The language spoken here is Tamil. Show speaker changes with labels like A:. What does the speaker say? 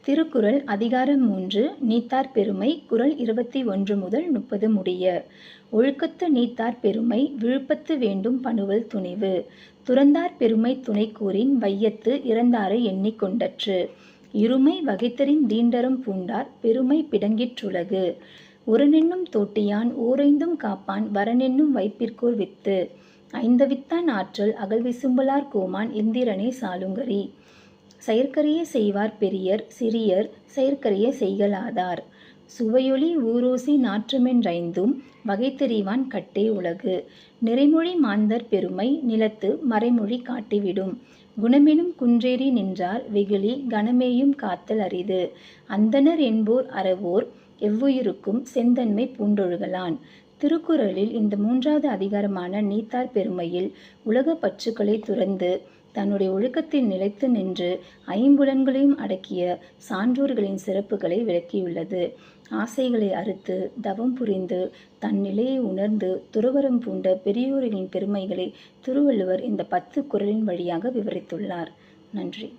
A: திருக்குறள் அதிகாரம் 3 நீத்தார் பெருமை குறள் 21 முதல் 30 முடிய. ஒழுக்கத்து நீத்தார் பெருமை விழுப்பத்து வேண்டும் பனுவல் துணிவு. துறந்தார் பெருமை துணைக்கூறின் வையத்து இறந்தாரை எண்ணிக் கொண்டற்று. இருமை வகைத்தறிந் தீண்டறம் பூண்டார் பெருமை பிடங்கிற்றுலகு. உரனென்னும் தோட்டியான் ஓரைந்தும் காப்பான் வரனென்னும் வைப்பிற்கோர் வித்து. ஐந்தவித்தான் ஆற்றல் அகல்விசும்பலார் கோமான் இந்திரனே சாலுங்கரி. செயற்கரிய செய்வார் பெரியர் சிறியர் செயற்கரிய செய்கலாதார். சுவையொளி ஊரோசி நாற்றமென்றைந்தும் வகைத்தெறிவான் கட்டே உலகு. நிறைமொழி மாந்தர் பெருமை நிலத்து மறைமொழி காட்டிவிடும். குணமெனும் குன்றேறி நின்றார் வெகுளி கணமேயும் காத்தல் அரிது. அந்தணர் என்போர் அறவோர் எவ்வுயிருக்கும் செந்தன்மை பூண்டொழுகலான். திருக்குறளில் இந்த 3வது அதிகாரமான நீத்தார் பெருமையில் உலக பற்றுக்களை துறந்து தன்னுடைய ஒழுக்கத்தில் நிலைத்து நின்று ஐம்புலன்களையும் அடக்கிய சான்றோர்களின் சிறப்புகளை விளக்கியுள்ளது. ஆசைகளை அறுத்து தவம் புரிந்து தன் நிலையை உணர்ந்து துறவறம் பூண்ட பெரியோர்களின் பெருமைகளை திருவள்ளுவர் இந்த 10 குறளின் வழியாக விவரித்துள்ளார். நன்றி.